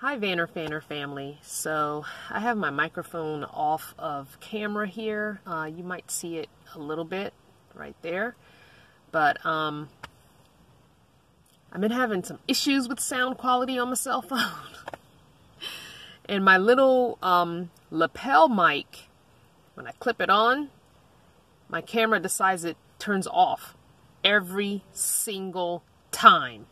Hi VanLife family. So I have my microphone off of camera here. You might see it a little bit right there, but I've been having some issues with sound quality on my cell phone. And my little lapel mic, when I clip it on, my camera decides it turns off every single time.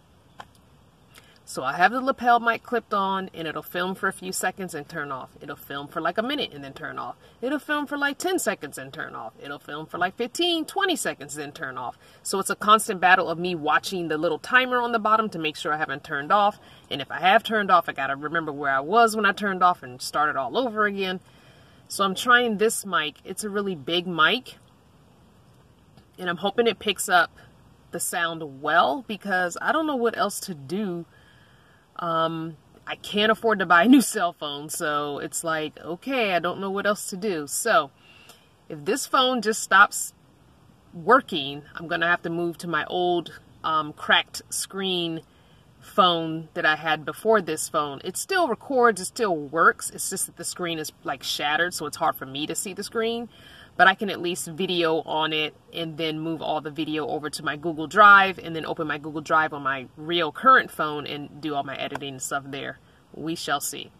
So I have the lapel mic clipped on and it'll film for a few seconds and turn off. It'll film for like a minute and then turn off. It'll film for like 10 seconds and turn off. It'll film for like 15, 20 seconds then turn off. So it's a constant battle of me watching the little timer on the bottom to make sure I haven't turned off. And if I have turned off, I gotta remember where I was when I turned off and start it all over again. So I'm trying this mic. It's a really big mic. And I'm hoping it picks up the sound well because I don't know what else to do. I can't afford to buy a new cell phone, so it's like, okay, I don't know what else to do. So if this phone just stops working, I'm gonna have to move to my old cracked screen phone that I had before this phone. It still records, it still works. It's just that the screen is like shattered, so it's hard for me to see the screen. But I can at least video on it and then move all the video over to my Google Drive and then open my Google Drive on my real current phone and do all my editing and stuff there. We shall see.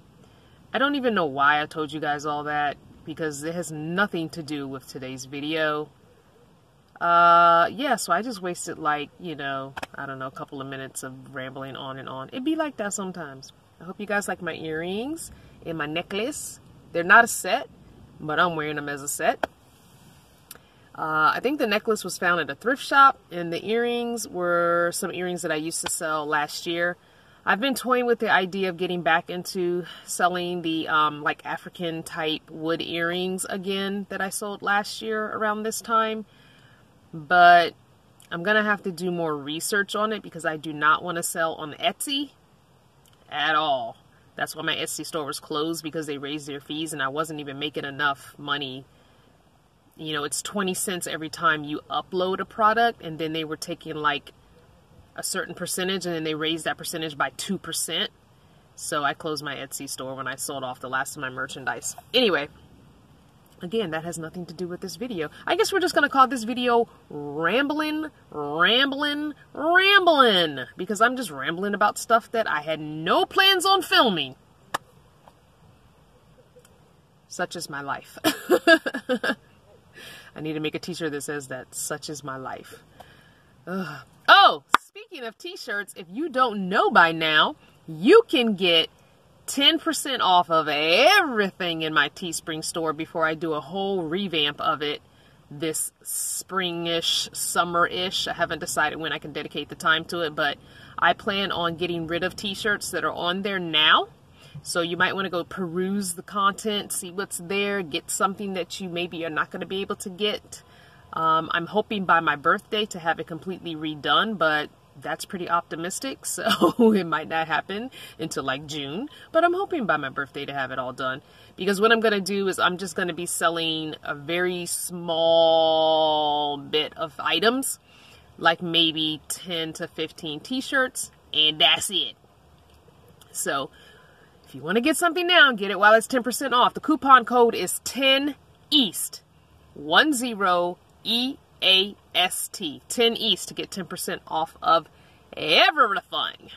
I don't even know why I told you guys all that because it has nothing to do with today's video. Yeah, so I just wasted like, you know, I don't know, a couple of minutes of rambling on and on. It'd be like that sometimes. I hope you guys like my earrings and my necklace. They're not a set, but I'm wearing them as a set. I think the necklace was found at a thrift shop, and the earrings were some earrings that I used to sell last year. I've been toying with the idea of getting back into selling the like African type wood earrings again that I sold last year around this time. But I'm going to have to do more research on it because I do not want to sell on Etsy at all. That's why my Etsy store was closed because they raised their fees and I wasn't even making enough money. You know, it's 20 cents every time you upload a product, and then they were taking like a certain percentage and then they raised that percentage by 2%. So I closed my Etsy store when I sold off the last of my merchandise. Anyway, again, that has nothing to do with this video. I guess we're just going to call this video Ramblin', because I'm just rambling about stuff that I had no plans on filming. Such is my life. I need to make a t-shirt that says that, such is my life. Ugh. Oh, speaking of t-shirts, if you don't know by now, you can get 10% off of everything in my Teespring store before I do a whole revamp of it this spring-ish, summer-ish. I haven't decided when I can dedicate the time to it, but I plan on getting rid of t-shirts that are on there now. So you might want to go peruse the content, see what's there, get something that you maybe are not going to be able to get. I'm hoping by my birthday to have it completely redone, but that's pretty optimistic, so it might not happen until like June. But I'm hoping by my birthday to have it all done. Because what I'm going to do is I'm just going to be selling a very small bit of items, like maybe 10 to 15 t-shirts, and that's it. So if you want to get something now, get it while it's 10% off. The coupon code is 10EAST. 10EAST. 10 East to get 10% off of everything.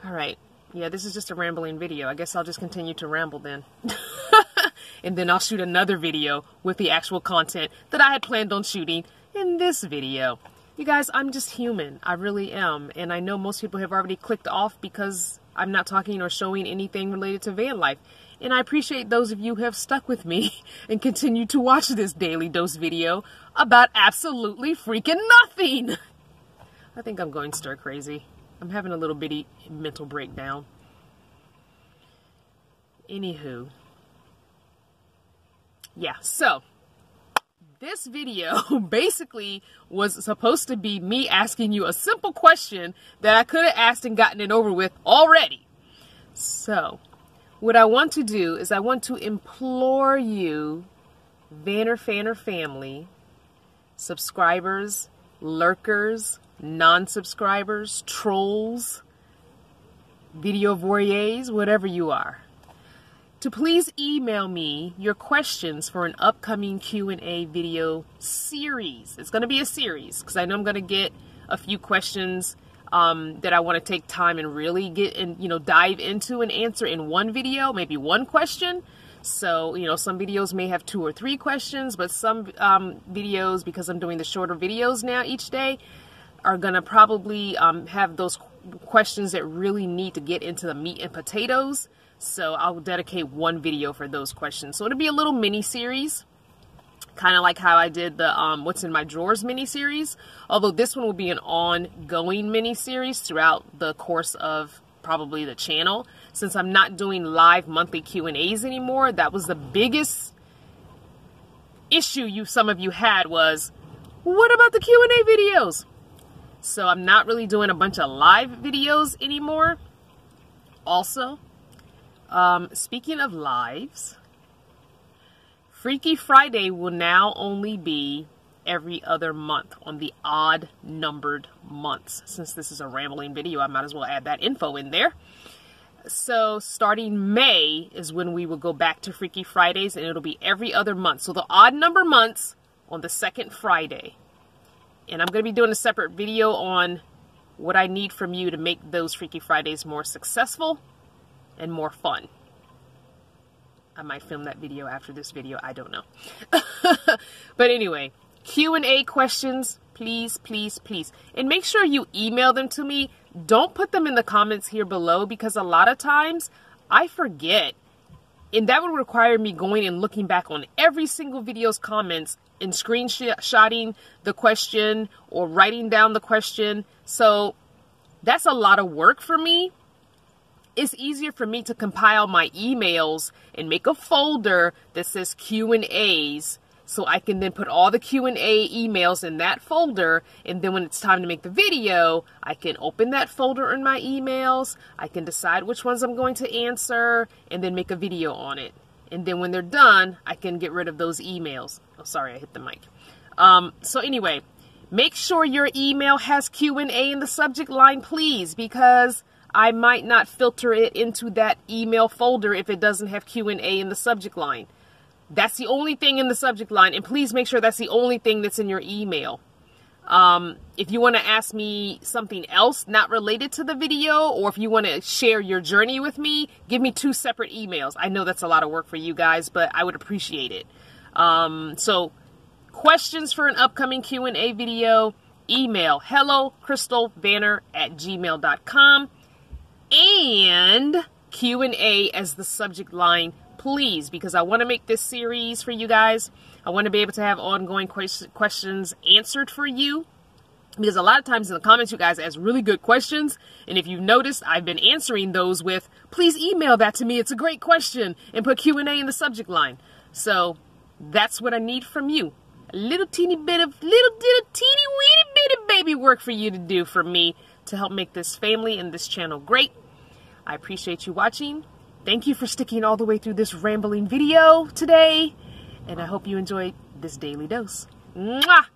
Alright. Yeah, this is just a rambling video. I guess I'll just continue to ramble then. And then I'll shoot another video with the actual content that I had planned on shooting in this video. You guys, I'm just human. I really am. And I know most people have already clicked off because I'm not talking or showing anything related to van life. And I appreciate those of you who have stuck with me and continue to watch this daily dose video about absolutely freaking nothing. I think I'm going stir crazy. I'm having a little bitty mental breakdown. Anywho. Yeah, so this video basically was supposed to be me asking you a simple question that I could have asked and gotten it over with already. So what I want to do is I want to implore you, VanLife family, subscribers, lurkers, non-subscribers, trolls, video voyeurs, whatever you are, to please email me your questions for an upcoming Q&A video series. It's going to be a series because I know I'm going to get a few questions that I want to take time and really get and, you know, dive into and answer in one video, maybe one question. So, you know, some videos may have 2 or 3 questions, but some videos, because I'm doing the shorter videos now each day, are going to probably have those questions that really need to get into the meat and potatoes. So I'll dedicate one video for those questions. So it'll be a little mini series, kind of like how I did the What's in My Drawers mini series. Although this one will be an ongoing mini series throughout the course of probably the channel. Since I'm not doing live monthly Q&As anymore, that was the biggest issue some of you had was, what about the Q&A videos? So I'm not really doing a bunch of live videos anymore. Also, speaking of lives, Freaky Friday will now only be every other month on the odd numbered months. Since this is a rambling video, I might as well add that info in there. So starting May is when we will go back to Freaky Fridays, and it'll be every other month. So the odd number months on the second Friday. And I'm going to be doing a separate video on what I need from you to make those Freaky Fridays more successful and more fun. I might film that video after this video. I don't know. But anyway, Q&A questions, please, please, please. And make sure you email them to me. Don't put them in the comments here below, because a lot of times I forget. And that would require me going and looking back on every single video's comments and screenshotting the question or writing down the question. So that's a lot of work for me. It's easier for me to compile my emails and make a folder that says Q&As, so I can then put all the Q&A emails in that folder, and then when it's time to make the video, I can open that folder in my emails, I can decide which ones I'm going to answer, and then make a video on it. And then when they're done, I can get rid of those emails. Oh, sorry, I hit the mic. So anyway, make sure your email has Q&A in the subject line, please, because I might not filter it into that email folder if it doesn't have Q&A in the subject line. That's the only thing in the subject line, and please make sure that's the only thing that's in your email. If you want to ask me something else not related to the video, or if you want to share your journey with me, give me 2 separate emails. I know that's a lot of work for you guys, but I would appreciate it. So questions for an upcoming Q&A video, email HelloCrystalVanner@gmail.com. and Q&A as the subject line, please, because I want to make this series for you guys. I want to be able to have ongoing questions answered for you, because a lot of times in the comments you guys ask really good questions, and if you've noticed, I've been answering those with, please email that to me, it's a great question, and put Q&A in the subject line. So that's what I need from you. A little teeny bit of teeny weeny bit of baby work for you to do for me to help make this family and this channel great. I appreciate you watching. Thank you for sticking all the way through this rambling video today, and I hope you enjoyed this daily dose. Mwah!